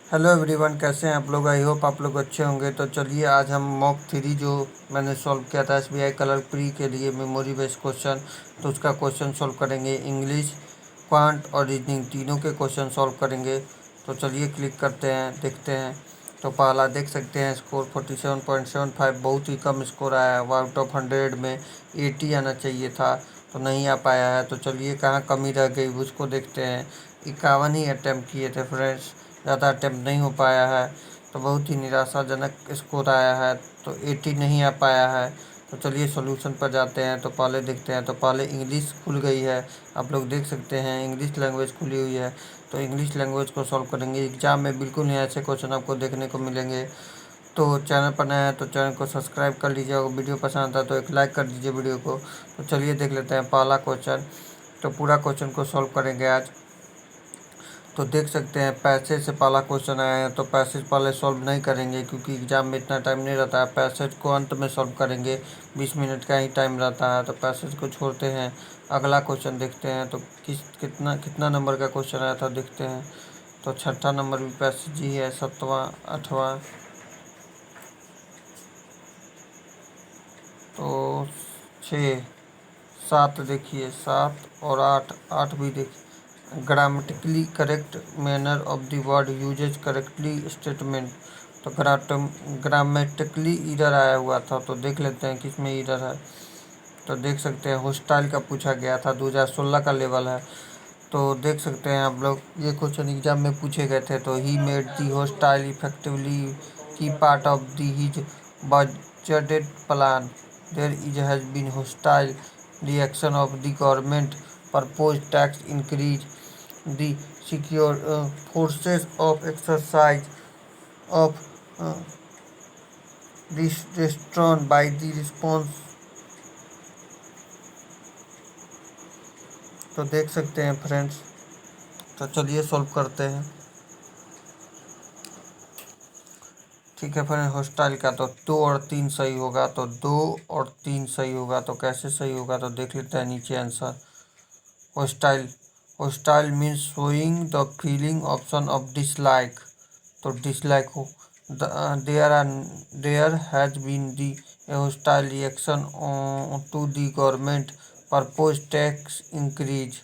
Hello everyone, कैसे हैं आप लोग। आई होप आप लोग अच्छे होंगे। तो चलिए आज हम मॉक थ्री जो मैंने सॉल्व किया था एसबीआई कलर प्री के लिए मेमोरी बेस्ड क्वेश्चन, तो उसका क्वेश्चन सॉल्व करेंगे। इंग्लिश, क्वांट और रीजनिंग तीनों के क्वेश्चन सॉल्व करेंगे। तो चलिए क्लिक करते हैं, देखते हैं। तो पहला देख सकते हैं स्कोर 47.75, बहुत ही कम स्कोर आया है। आउट ऑफ 100 में 80 आना चाहिए था, तो नहीं आ पाया है। तो चलिए कहाँ कमी रह गई उसको देखते हैं। 51 ही अटैम्प्ट किए थे फ्रेंड्स, ज़्यादा अटैम्प्ट नहीं हो पाया है, तो बहुत ही निराशाजनक स्कोर आया है। तो 80 नहीं आ पाया है। तो चलिए सॉल्यूशन पर जाते हैं। तो पहले देखते हैं। तो पहले इंग्लिश खुल गई है, आप लोग देख सकते हैं इंग्लिश लैंग्वेज खुली हुई है। तो इंग्लिश लैंग्वेज को सॉल्व करेंगे। एग्जाम में बिल्कुल नहीं ऐसे क्वेश्चन आपको देखने को मिलेंगे। तो चैनल पर नया है तो चैनल को सब्सक्राइब कर लीजिए, और वीडियो पसंद आता है तो एक लाइक कर दीजिए वीडियो को। तो चलिए देख लेते हैं पहला क्वेश्चन। तो पूरा क्वेश्चन को सॉल्व करेंगे आज। तो देख सकते हैं पैसेज से पहला क्वेश्चन आया है। तो पैसेज पहले सॉल्व नहीं करेंगे क्योंकि एग्जाम में इतना टाइम नहीं रहता है। पैसेज को अंत में सॉल्व करेंगे, 20 मिनट का ही टाइम रहता है। तो पैसेज को छोड़ते हैं, अगला क्वेश्चन देखते हैं। तो कितना कितना नंबर का क्वेश्चन आया था देखते हैं। तो छठा नंबर भी पैसेज ही है, सातवां आठवां। तो 6 7 देखिए, 7 और 8, 8 भी देखिए। Grammatically correct manner of the word usage correctly statement. तो ग्रामेटिकली इरर आया हुआ था, तो देख लेते हैं किस में इरर है। तो देख सकते हैं हॉस्टाइल का पूछा गया था, 2016 का लेवल है। तो देख सकते हैं आप लोग ये क्वेश्चन एग्जाम में पूछे गए थे। तो he made the hostile effectively key part of the his budgeted plan. There is has been hostile reaction of the government propose tax increase the secure forces of exercise of restraint by the response। तो देख सकते हैं friends. तो चलिए solve करते हैं। ठीक है फ्रेंड, हॉस्टाइल का तो 2 और 3 सही होगा। तो 2 और 3 सही होगा। तो कैसे सही होगा तो देख लेते हैं नीचे answer. Hostile, hostile means showing the feeling option of dislike. तो डिसलाइक हो, there has been the hostile reaction to the government propose tax increase.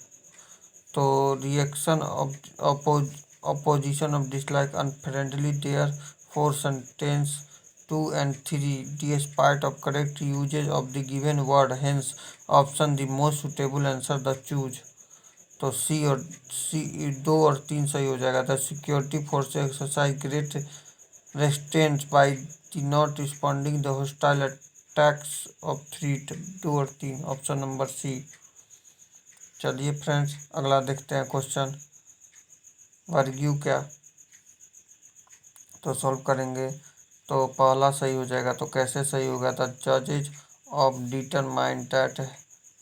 तो reaction of opposition of dislike unfriendly there for sentence 2 and 3 despite of correct usage of the given word, hence option the most suitable answer the choose। तो सी 2 और 3 सही हो जाएगा। The security force exercise great restraint by the not responding the hostile attacks of 3 2 और 3, option number C. चलिए friends अगला देखते हैं क्वेश्चन। वर्ग्यू क्या, तो सॉल्व करेंगे। तो पहला सही हो जाएगा। तो कैसे सही होगा। द जजेज of determine that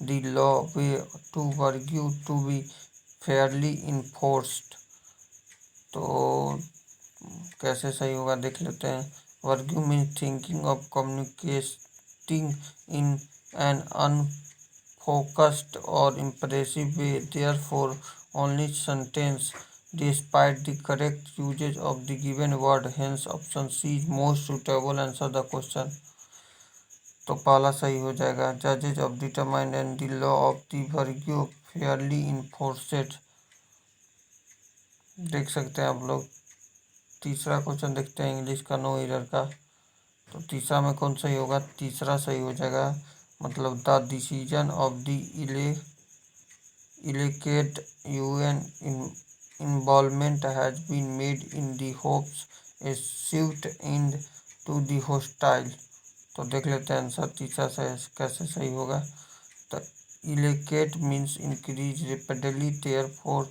the law way to vague to be fairly enforced. तो कैसे सही होगा देख लेते हैं। Vague means thinking of communicating in an unfocused और impressive way, therefore only sentence despite the correct usage of the given word, hence option C is most suitable answer the question। तो पहला सही हो जाएगा। जजेज of determine and the law of the vague fairly enforced. देख सकते हैं आप लोग। तीसरा क्वेश्चन देखते हैं इंग्लिश का, नो एरर का। तो तीसरा में कौन सही होगा, तीसरा सही हो जाएगा। मतलब the decision of the elected UN involvement has been made in the hopes a suit end to the hostile। तो देख लेते हैं आंसर तीसरा से कैसे सही होगा। तो elected means increase rapidly, therefore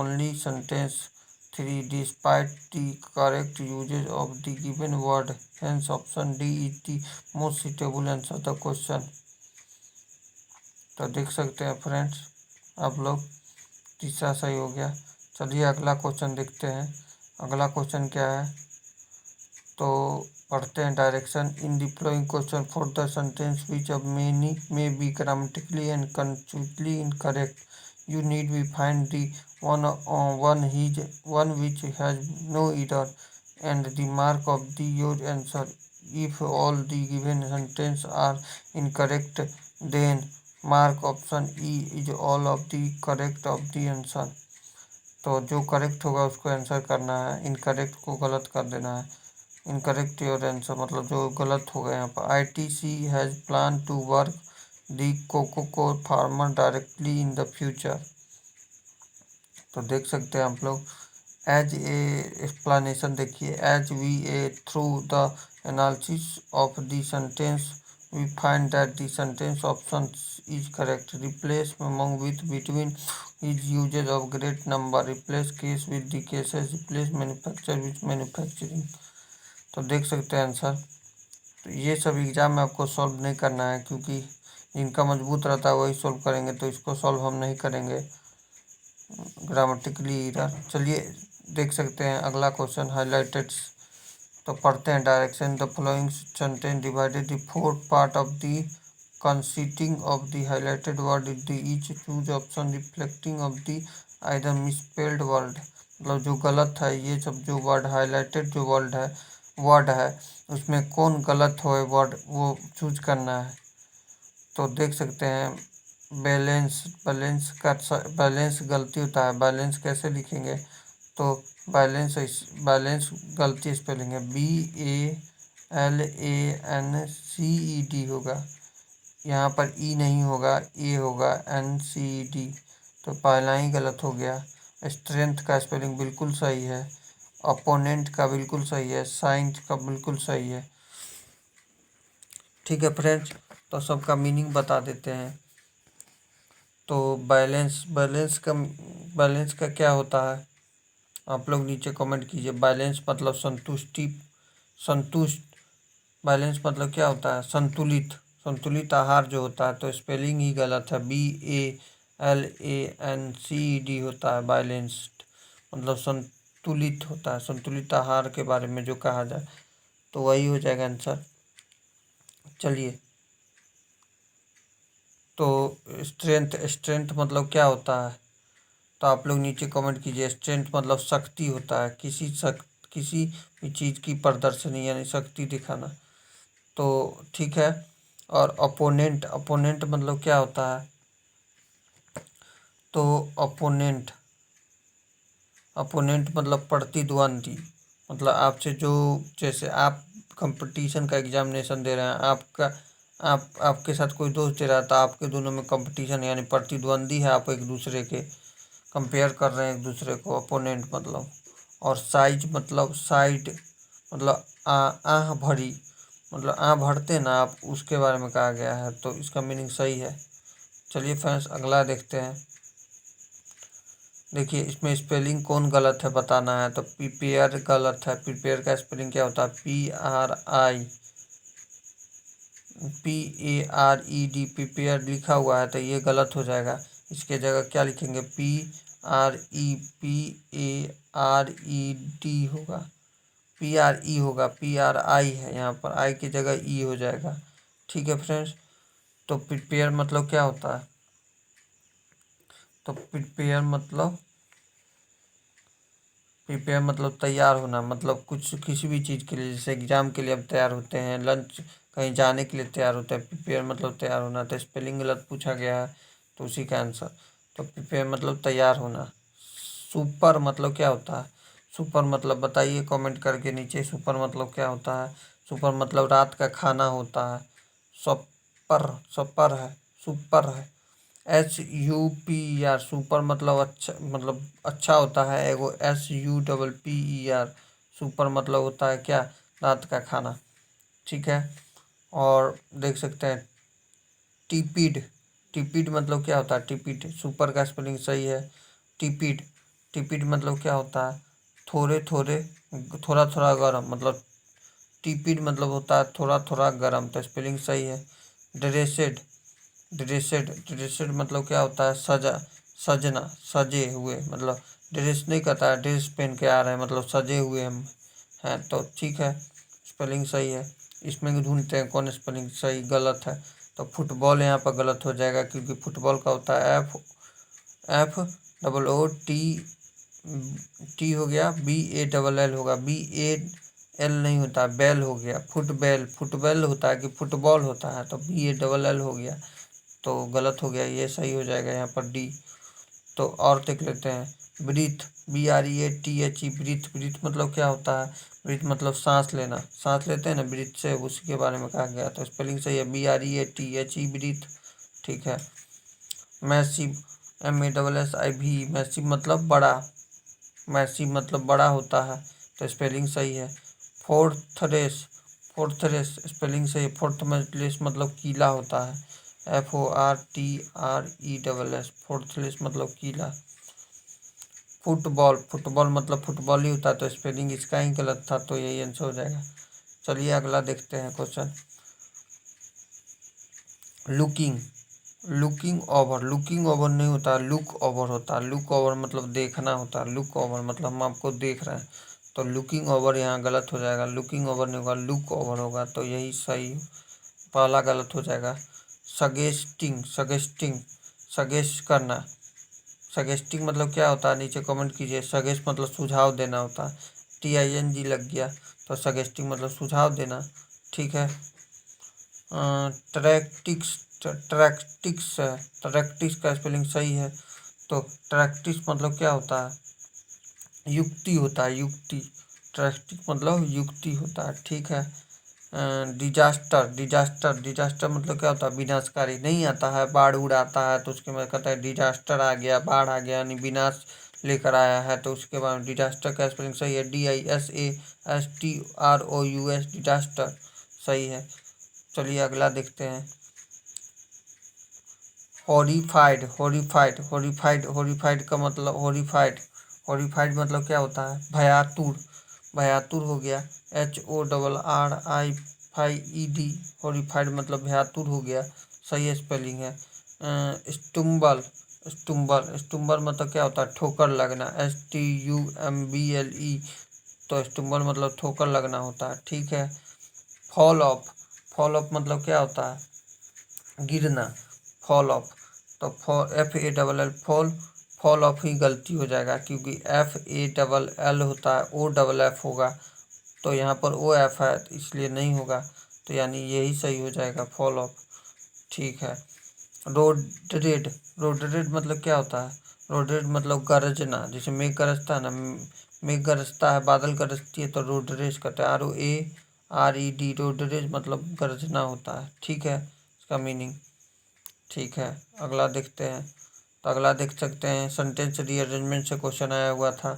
only sentence 3 despite the correct usage of the given word, hence option D is the most suitable answer the question। तो देख सकते हैं फ्रेंड्स आप लोग, तीसरा सही हो गया। चलिए अगला क्वेश्चन देखते हैं। अगला क्वेश्चन क्या है तो पढ़ते हैं। Direction in the flowing question for the sentence which of many may be grammatically and completely incorrect. you need we find the one which has no error and the mark of the your answer. If all the given sentence are incorrect, then mark option E is all of the correct of the answer. तो जो correct होगा उसको answer करना है, incorrect को गलत कर देना है। इनकरेक्ट योर आंसर मतलब जो गलत होगा यहाँ पर। ITC has plan to work the cocoa farmer directly in the future. तो देख सकते हैं आप लोग एज ए एक्सप्लेनेशन देखिए, as we a through the analysis of the sentence we find that the sentence option is correct. Replace among with between is usage of great number. Replace case with the cases. Replace manufacture with manufacturing. तो देख सकते हैं answer. तो ये सब exam में आपको solve नहीं करना है, क्योंकि जिनका मजबूत रहता है वही सॉल्व करेंगे, तो इसको सॉल्व हम नहीं करेंगे ग्रामेटिकली एरर। चलिए देख सकते हैं अगला क्वेश्चन हाइलाइटेड। तो पढ़ते हैं direction. The following sentence divided the fourth part of the consisting of the highlighted word is the each choose option reflecting of the either misspelled word. मतलब जो गलत है, ये सब जो वर्ड हाइलाइटेड जो वर्ड है उसमें कौन गलत हो वर्ड वो चूज करना है। तो देख सकते हैं बैलेंस। बैलेंस गलती होता है। बैलेंस कैसे लिखेंगे? तो बैलेंस गलती स्पेलिंग है, BALANCED होगा। यहाँ पर ई नहीं होगा, ए होगा, NCED। तो पहला ही गलत हो गया। स्ट्रेंथ का स्पेलिंग बिल्कुल सही है, अपोनेंट का बिल्कुल सही है, साइंट का बिल्कुल सही है। ठीक है फ्रेंड्स, तो सबका मीनिंग बता देते हैं। तो बैलेंस का क्या होता है आप लोग नीचे कमेंट कीजिए। बैलेंस मतलब संतुष्ट। बैलेंस मतलब क्या होता है? संतुलित आहार जो होता है। तो स्पेलिंग ही गलत है, BALANCED होता है। बैलेंस्ड मतलब संतुलित होता है, संतुलित आहार के बारे में जो कहा जाए, तो वही हो जाएगा आंसर। चलिए, तो स्ट्रेंथ मतलब क्या होता है? तो आप लोग नीचे कमेंट कीजिए। स्ट्रेंथ मतलब शक्ति होता है, किसी भी चीज़ की प्रदर्शनी यानी शक्ति दिखाना। तो ठीक है। और अपोनेंट मतलब क्या होता है? तो अपोनेंट मतलब प्रतिद्वंदी। मतलब आपसे जो, जैसे आप कंपटीशन का एग्जामिनेशन दे रहे हैं, आपके साथ कोई दोस्त दे रहा है, तो आपके दोनों में कंपटीशन यानी प्रतिद्वंदी है, आप एक दूसरे के कंपेयर कर रहे हैं एक दूसरे को, अपोनेंट मतलब। और साइड मतलब आह भरी, मतलब आह भरते ना आप, उसके बारे में कहा गया है, तो इसका मीनिंग सही है। चलिए फ्रेंड्स अगला देखते हैं। देखिए इसमें स्पेलिंग कौन गलत है बताना है। तो प्रिपेयर गलत है। प्रिपेयर का स्पेलिंग क्या होता है? PARED। प्रिपेयर लिखा हुआ है तो ये गलत हो जाएगा। इसके जगह क्या लिखेंगे? PREPARED होगा। PRE होगा, PRI है, यहाँ पर आई की जगह ई हो जाएगा। ठीक है फ्रेंड्स, तो प्रिपेयर मतलब क्या होता है? तो प्रिपेयर मतलब तैयार होना। मतलब किसी भी चीज़ के लिए, जैसे एग्जाम के लिए आप तैयार होते हैं, लंच कहीं जाने के लिए तैयार होते हैं। प्रिपेयर मतलब तैयार होना। तो स्पेलिंग गलत पूछा गया है, तो उसी का आंसर। तो प्रिपेयर मतलब तैयार होना। सुपर मतलब क्या होता है? सुपर मतलब बताइए कमेंट करके नीचे, सुपर मतलब क्या होता है? सुपर मतलब रात का खाना होता है। सपर है, सुपर है। SUPER सुपर मतलब अच्छा होता है। एगो SUPPER सुपर मतलब होता है क्या? रात का खाना। ठीक है। और देख सकते हैं टिपिड मतलब क्या होता है? टिपिड सुपर का स्पेलिंग सही है, टिपिड मतलब क्या होता है? थोड़ा थोड़ा गर्म। मतलब टिपिड मतलब होता है थोड़ा थोड़ा गर्म, तो स्पेलिंग सही है। ड्रेसेड ड्रेसेड मतलब क्या होता है? सजना, सजे हुए। मतलब ड्रेस नहीं कहता है ड्रेस पहन के आ रहे हैं, मतलब सजे हुए हम हैं। तो ठीक है, स्पेलिंग सही है। इसमें भी ढूंढते हैं कौन स्पेलिंग सही गलत है। तो फुटबॉल यहाँ पर गलत हो जाएगा, क्योंकि फुटबॉल का होता है FOOT हो गया, BALL होगा, BAL नहीं होता, बैल हो गया, फुटबॉल होता है कि फुटबॉल होता है, तो BALL हो गया, तो गलत हो गया, ये सही हो जाएगा यहाँ पर D। तो और देख लेते हैं, ब्रीथ, BREATH, ब्रीथ, ब्रीथ मतलब क्या होता है, ब्रीथ मतलब सांस लेना, सांस लेते हैं ना ब्रीथ से, उसी के बारे में कहा गया, तो स्पेलिंग सही है, BREATH, ब्रीथ, ठीक है। मैसिव, MASSIV, मैसिव मतलब बड़ा, मैसिव मतलब बड़ा होता है, तो स्पेलिंग सही है। फोर्थलेस, फोर्थलेस स्पेलिंग सही है, फोर्थलेस मतलब कीला होता है, FORTRESS, फोर्थलेस मतलब कीला। फुटबॉल, फुटबॉल मतलब फुटबॉल ही होता है, तो स्पेलिंग इसका ही गलत था, तो यही आंसर हो जाएगा। चलिए अगला देखते हैं question. Looking, looking over, looking over नहीं होता, लुक ओवर होता है, लुक ओवर मतलब देखना होता है, लुक ओवर मतलब हम आपको देख रहे हैं, तो लुकिंग ओवर यहाँ गलत हो जाएगा, लुकिंग ओवर नहीं होगा, लुक ओवर होगा, तो यही सही, पहला गलत हो जाएगा। सजेस्टिंग, सजेस्टिंग, सजेस्ट करना, सजेस्टिंग मतलब क्या होता है, नीचे कमेंट कीजिए। सजेस्ट मतलब सुझाव देना होता है, TING लग गया, तो सजेस्टिंग मतलब सुझाव देना, ठीक है। ट्रैक्टिक्स, ट्रैक्टिक्स है, ट्रैक्टिक्स का स्पेलिंग सही है, तो ट्रैक्टिक्स मतलब क्या होता है, युक्ति होता है, युक्ति, ट्रैक्टिक्स मतलब युक्ति होता है, ठीक है। डिजास्टर, डिजास्टर, डिजास्टर मतलब क्या होता है, विनाशकारी, नहीं आता है, बाढ़ उड़ आता है तो उसके बाद कहता है डिजास्टर आ गया, बाढ़ आ गया, यानी विनाश लेकर आया है, तो उसके बाद डिजास्टर का स्पेलिंग सही है, DISASTROUS, डिजास्टर सही है। चलिए अगला देखते हैं। हॉरिफाइड, हॉरिफाइड, हॉरिफाइड, हॉरिफाइड का मतलब हॉरिफाइड, हॉरिफाइड मतलब क्या होता है, भयातुर, भयातुर हो गया, HORRIFIED, हॉरिफाइड मतलब भयातुर हो गया, सही स्पेलिंग है। स्टुम्बल, स्टुम्बल, स्टुम्बल मतलब क्या होता है, ठोकर लगना, STUMBLE, तो स्टुम्बल मतलब ठोकर लगना होता है, ठीक है। फॉल ऑफ, फॉल ऑफ मतलब क्या होता है, गिरना, फॉल ऑफ, तो FALL, फॉल, फॉल ऑफ ही गलती हो जाएगा, क्योंकि FALL होता है, OFF होगा, तो यहाँ पर OF है इसलिए नहीं होगा, तो यानी यही सही हो जाएगा, फॉल ऑफ, ठीक है। रोडरेड, रोडरेड मतलब क्या होता है, रोडरेड मतलब गरजना, जैसे मेघ गरजता है ना, मेघ गरजता है, बादल गरजती है, तो रोडरेज कहते हैं, ROARED, रोडरेज मतलब गरजना होता है, ठीक है, इसका मीनिंग, ठीक है। अगला देखते हैं, तो अगला देख सकते हैं, सेंटेंस रीअरेंजमेंट से क्वेश्चन आया हुआ था,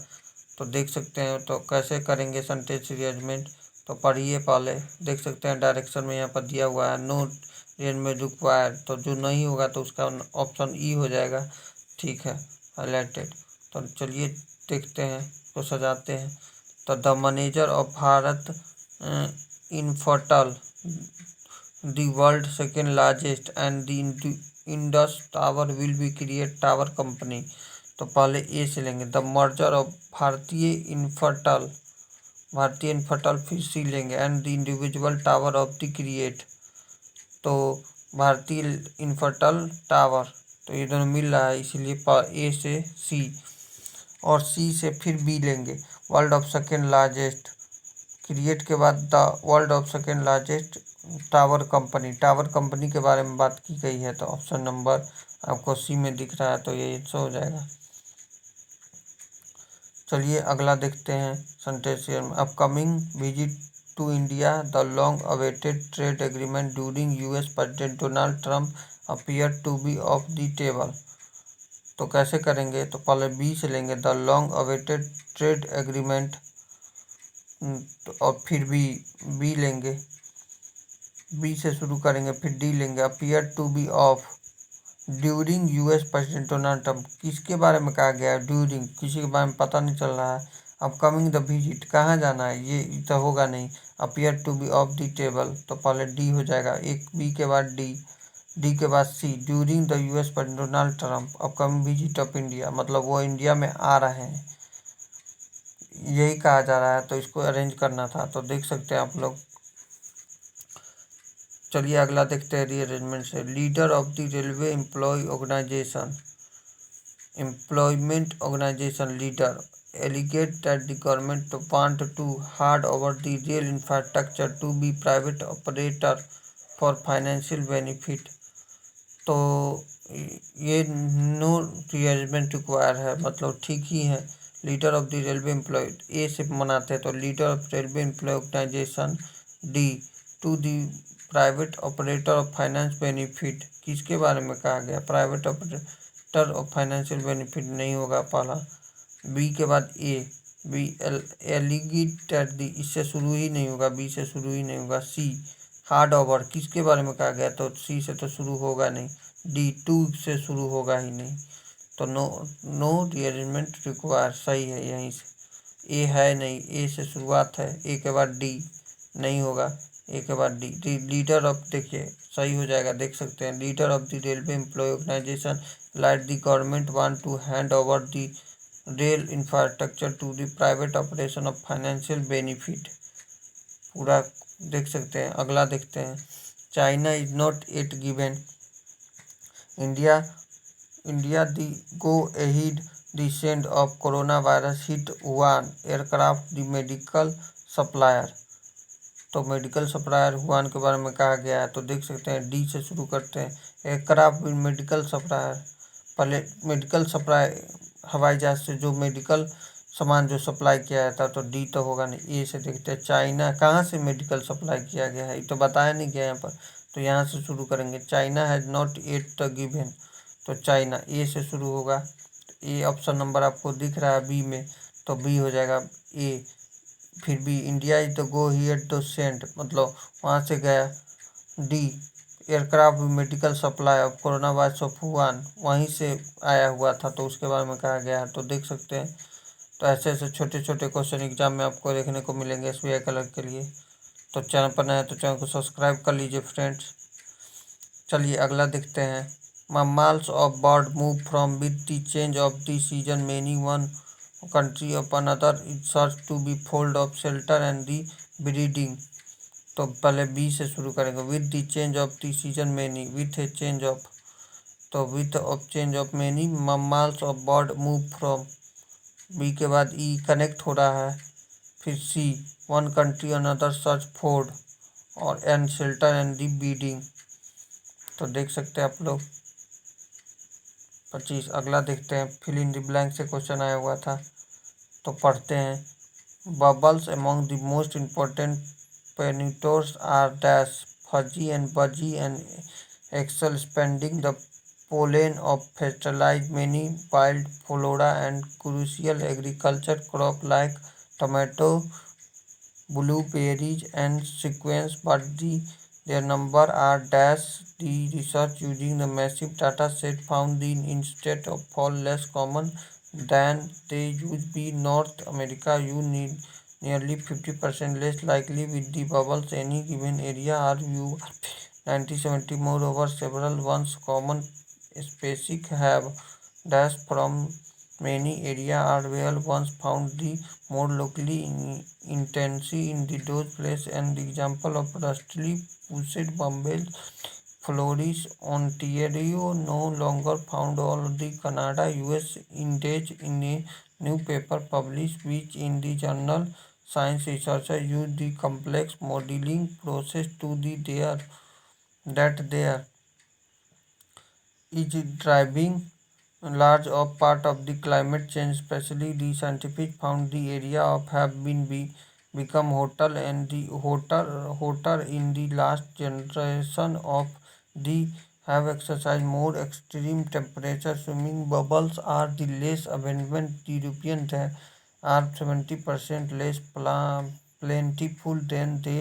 तो देख सकते हैं, तो कैसे करेंगे सेंटेंस रीअरेंजमेंट, तो पढ़िए पहले, देख सकते हैं डायरेक्शन में यहाँ पर दिया हुआ है, नो रीअरेंजमेंट रिक्वायर्ड, तो जो नहीं होगा तो उसका ऑप्शन ई हो जाएगा, ठीक है, हाईलाइटेड। तो चलिए देखते हैं, तो सजाते हैं। तो the manager of Bharat infertile, the world second largest and the Indus Tower will be create tower company, तो पहले ए से लेंगे, द मर्जर ऑफ भारतीय इन्फर्टल, भारतीय इन्फर्टल, फिर सी लेंगे, and the individual tower of the create, तो भारतीय इन्फर्टल टावर, तो ये दोनों मिल रहा है, इसीलिए ए से सी, और सी से फिर बी लेंगे, world of second largest, create के बाद the world of second largest tower company, tower company के बारे में बात की गई है, तो ऑप्शन नंबर आपको सी में दिख रहा है, तो ये आंसर हो जाएगा। चलिए अगला देखते हैं sentence. Upcoming visit to India, the long awaited trade agreement during US president Donald Trump appear to be off the table, तो कैसे करेंगे, तो पहले बी से लेंगे, the long awaited trade agreement, और फिर बी लेंगे, बी से शुरू करेंगे, फिर डी लेंगे, appear to be off during US president Donald Trump, किसके बारे में कहा गया है, ड्यूरिंग, किसी के बारे में पता नहीं चल रहा है, अपकमिंग द विजिट, कहाँ जाना है, ये तो होगा नहीं, appear to be off the table, तो पहले डी हो जाएगा, एक बी के बाद डी, डी के बाद C, during the US president Donald Trump upcoming visit of India, मतलब वो इंडिया में आ रहे हैं, यही कहा जा रहा है, तो इसको अरेंज करना था, तो देख सकते हैं आप लोग। चलिए अगला देखते हैं रीअरेंजमेंट से। Leader of the railway employ organisation, employment organization leader alleged that the government want to hand over the rail infrastructure to be private operator for financial benefit। तो ये नो रिअरेंजमेंट रिक्वायर है, मतलब ठीक ही है। Leader of the railway employ A से मनाते हैं, तो leader of railway employ organisation D to the private operator of finance benefit. किसके बारे में कहा गया? Private operator of financial benefit नहीं होगा पहला। बी के बाद ए बी एलिगेटेड दी, इससे शुरू ही नहीं होगा, बी से शुरू ही नहीं होगा। सी हार्ड ओवर, किसके बारे में कहा गया? तो सी से तो शुरू होगा नहीं। डी टू से शुरू होगा ही नहीं, तो नो रीअरेंजमेंट रिक्वायर सही है यहीं से। ए है नहीं, ए से शुरुआत है, ए के बाद डी नहीं होगा, ए के बाद डी। लीडर ऑफ, देखिए सही हो जाएगा, देख सकते हैं। Leader of the railway employ organisation like the government want to hand over the rail infrastructure to the private operation of financial benefit. पूरा देख सकते हैं। अगला देखते हैं। China is not at given India the go ahead the send of corona virus hit Wuhan aircraft the medical supplier. तो medical supplier Wuhan के बारे में कहा गया है, तो देख सकते हैं डी से शुरू करते हैं। एयरक्राफ्ट मेडिकल सप्लायर, पहले मेडिकल सप्लाई हवाई जहाज से जो मेडिकल सामान जो सप्लाई किया जाता है, तो डी तो होगा नहीं। ए से देखते हैं। चाइना कहाँ से मेडिकल सप्लाई किया गया है, ये तो बताया नहीं गया यहाँ पर, तो यहाँ से शुरू करेंगे। China has not at the given, तो चाइना ए से शुरू होगा। ए ऑप्शन नंबर आपको दिख रहा है बी में, तो बी हो जाएगा ए। फिर B India is the go here to send, मतलब वहाँ से गया। D aircraft medical supply of corona virus of Wuhan, वहीं से आया हुआ था, तो उसके बारे में कहा गया है, तो देख सकते हैं। तो ऐसे ऐसे छोटे छोटे क्वेश्चन एग्जाम में आपको देखने को मिलेंगे SBI क्लर्क के लिए। तो चैनल पर नया है तो चैनल को सब्सक्राइब कर लीजिए फ्रेंड्स। चलिए अगला देखते हैं। mammals of bird move from with the change of the season many one country of another is search to be fold of shelter and the breeding। तो पहले बी से शुरू करेंगे। With the change of the season many, with a change of, तो with of change of many mammals of bird move from. B के बाद E connect हो रहा है। फिर C one country another search ford और and shelter and the breeding. तो देख सकते हैं आप लोग 25। अगला देखते हैं। फिल इन द ब्लैंक से क्वेश्चन आया हुआ था, तो पढ़ते हैं। Bubbles among the most important pollinators are dash fuzzy and buzzy and excel spending the pollen of fertilize many wild flora and crucial agriculture crop like tomato, blueberries and sequence, but their number are dash. The research using the massive data set found the instead of fall less common than they used be North America. You need nearly 50% less likely with the bubbles any given area, are you 90-70 moreover several once common species have dash from many area are well once found the more locally intensive in the those place, and the example of rustily pushed bumble Floris, Ontario no longer found. All the Canada US engaged in a new paper published which in the journal Science researchers use the complex modeling process to the there that there is driving large of part of the climate change, especially the scientific found the area of have been become hotter and the hotter in the last generation of the have exercised more extreme temperature. Swimming bubbles are the less abundant. The European there are 70% less plentiful than they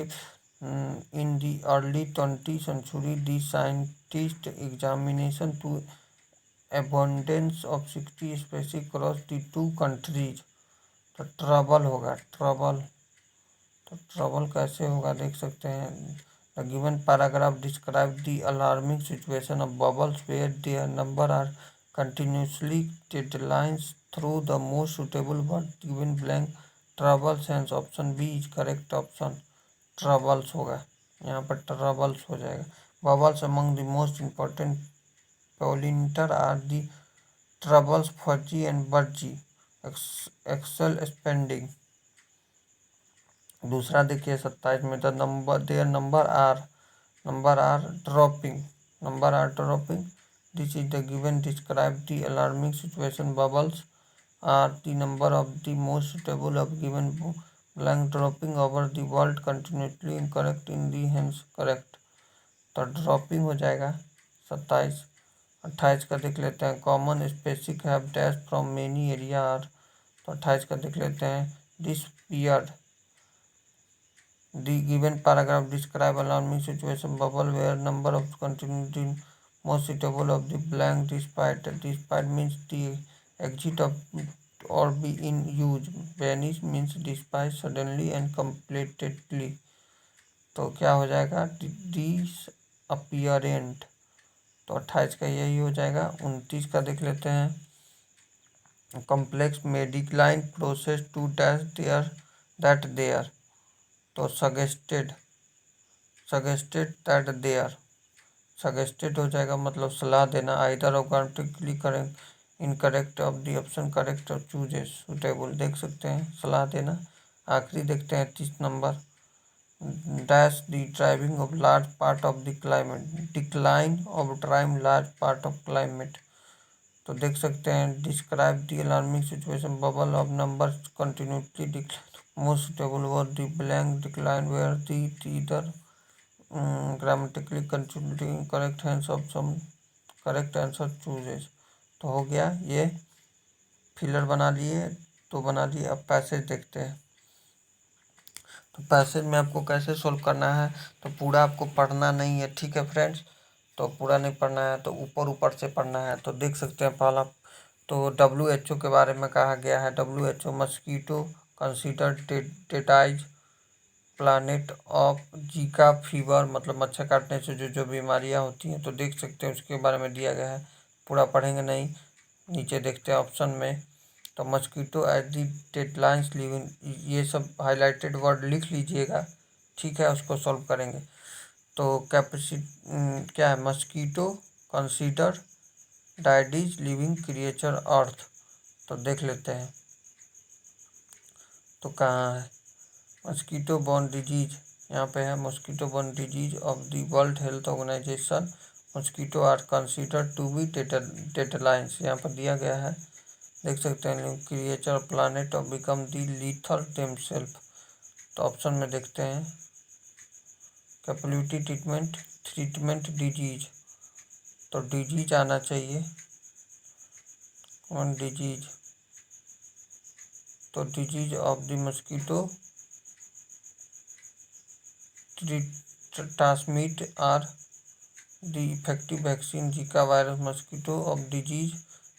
in the early 20th century. The scientists examination to abundance of 60 species across the two countries। तो trouble होगा, trouble. तो trouble कैसे होगा देख सकते हैं। The given paragraph describe the alarming situation of bubbles where their number are continuously deadlines through the most suitable word given blank troubles hence. Option B is correct option, troubles होगा, यहाँ पर troubles हो जाएगा। Bubbles among the most important pollinator are the troubles for G and but G, excel spending. दूसरा देखिए 27 में, the number their number are dropping, this is the given describe the alarming situation, bubbles are the number of the most suitable of given blank dropping over the world continuously incorrect in the hands correct. तो dropping हो जाएगा 27। 28 का देख लेते हैं, common species have dash from many area are. तो 28 का देख लेते हैं, this period the given paragraph describe alarming situation bubble where number of continuity most suitable of the blank despite means the exit of or be in use, vanish means despite suddenly and completely। तो क्या हो जाएगा, disapparent। तो 28 का यही हो जाएगा। 29 का देख लेते हैं, complex may decline process to dash there that there। तो suggested दैट देयर, सजेस्टेड हो जाएगा मतलब सलाह देना, either automatically correct incorrect of the option correct और चूजेस सुटेबल, देख सकते हैं सलाह देना। आखिरी देखते हैं 30 number, dash the driving of large part of the climate, decline of drive large part of climate. तो देख सकते हैं describe the alarming situation bubble of number continuously decline most suitable were the blank decline where the either grammatically continuing correct hands of some correct answer chooses. तो हो गया ये, filler बना लिए तो बना लिए। अब पैसेज देखते हैं। तो पैसेज में आपको कैसे सोल्व करना है, तो पूरा आपको पढ़ना नहीं है, ठीक है फ्रेंड्स। तो पूरा नहीं पढ़ना है तो ऊपर ऊपर से पढ़ना है। तो देख सकते हैं पहला, तो WHO के बारे में कहा गया है। WHO मस्कीटो कंसीडर टेटाइज प्लानेट ऑफ जीका फीवर, मतलब मच्छर काटने से जो जो बीमारियां होती हैं, तो देख सकते हैं उसके बारे में दिया गया है। पूरा पढ़ेंगे नहीं, नीचे देखते हैं ऑप्शन में। तो mosquito at the deadlines living, ये सब हाईलाइटेड वर्ड लिख लीजिएगा, ठीक है, उसको सॉल्व करेंगे। तो क्या है, मस्कीटो कंसीडर डाइडीज लिविंग क्रिएचर अर्थ। तो देख लेते हैं तो कहाँ है, मस्कीटो बॉर्न डिजीज, यहाँ पे है mosquito borne disease of the world health organisation, mosquito are consider to be deadlines, यहाँ पर दिया गया है, देख सकते हैं creature planet of become the lethal themselves. तो ऑप्शन में देखते हैं, कैपेबिलिटी ट्रीटमेंट डिजीज, तो डिजीज आना चाहिए, कौन डिजीज, तो disease of the mosquito transmit are the effective vaccine Zika virus mosquito of disease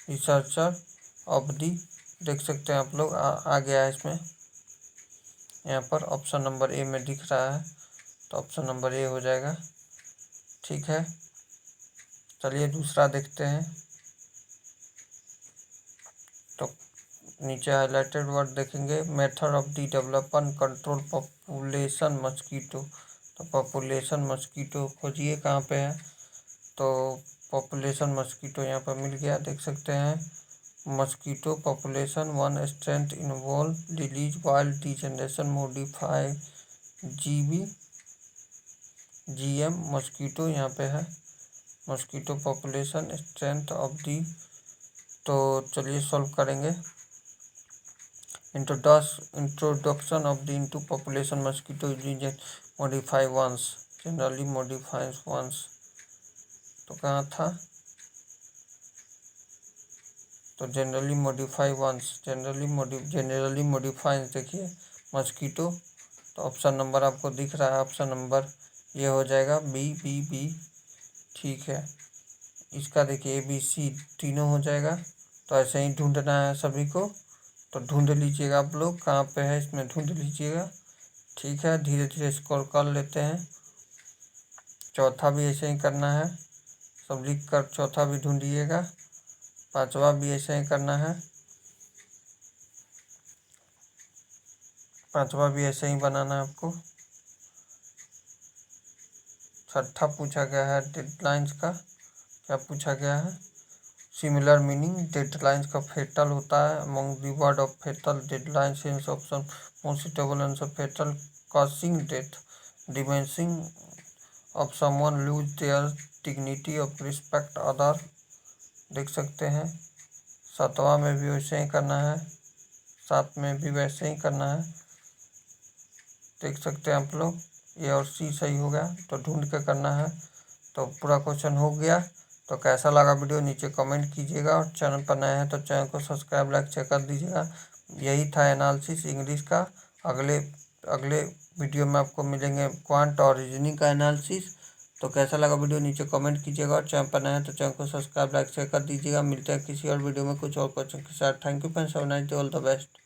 researcher of the, देख सकते हैं आप लोग आ गया है इसमें, यहाँ पर ऑप्शन नंबर ए में दिख रहा है। तो ऑप्शन नंबर ए हो जाएगा, ठीक है। चलिए दूसरा देखते हैं। तो नीचे हाईलाइटेड वर्ड देखेंगे, method of the development control population mosquito. तो पॉपुलेशन मस्कीटो खोजिए कहाँ पे है, तो पॉपुलेशन मस्कीटो यहाँ पर मिल गया, देख सकते हैं mosquito population one strength involve release wild D generation modify GM mosquito यहाँ पे है, mosquito population strength of the. तो चलिए सॉल्व करेंगे। Introduction of the into population mosquito modify ones, generally modifies ones. तो कहाँ था, तो generally modify ones, generally modifies देखिए मस्कीटो। तो ऑप्शन नंबर आपको दिख रहा है, ऑप्शन नंबर ये हो जाएगा बी, ठीक है। इसका देखिए ABC तीनों हो जाएगा। तो ऐसे ही ढूंढना है सभी को, तो ढूंढ लीजिएगा आप लोग कहाँ पे है, इसमें ढूंढ लीजिएगा, ठीक है। धीरे धीरे स्क्रॉल कर लेते हैं। चौथा भी ऐसे ही करना है, सब लिख कर चौथा भी ढूंढिएगा। पांचवा भी ऐसे ही करना है, पांचवा भी ऐसे ही बनाना है आपको। छठा पूछा गया है डेडलाइंस का, क्या पूछा गया है, सिमिलर मीनिंग डेडलाइंस का फेटल होता है। Among the word of fatal deadline sense option most suitable answer fatal causing death demeaning of someone lose their dignity of respect other. देख सकते हैं 7वां में भी वैसे ही करना है, 7 में भी वैसे ही करना है। देख सकते हैं आप लोग ए और सी सही हो गया, तो ढूंढ के करना है। तो पूरा क्वेश्चन हो गया। तो कैसा लगा वीडियो नीचे कमेंट कीजिएगा, और चैनल पर नए हैं तो चैनल को सब्सक्राइब लाइक शेयर कर दीजिएगा। यही था एनालिसिस इंग्लिश का। अगले अगले वीडियो में आपको मिलेंगे क्वांट और रीजनिंग का एनालिसिस। तो कैसा लगा वीडियो नीचे कमेंट कीजिएगा, और चैनल पर नए हैं तो चैनल को सब्सक्राइब लाइक शेयर कर दीजिएगा। मिलते हैं किसी और वीडियो में कुछ और क्वेश्चन के साथ। Thank you friends, have a nice day, all the best.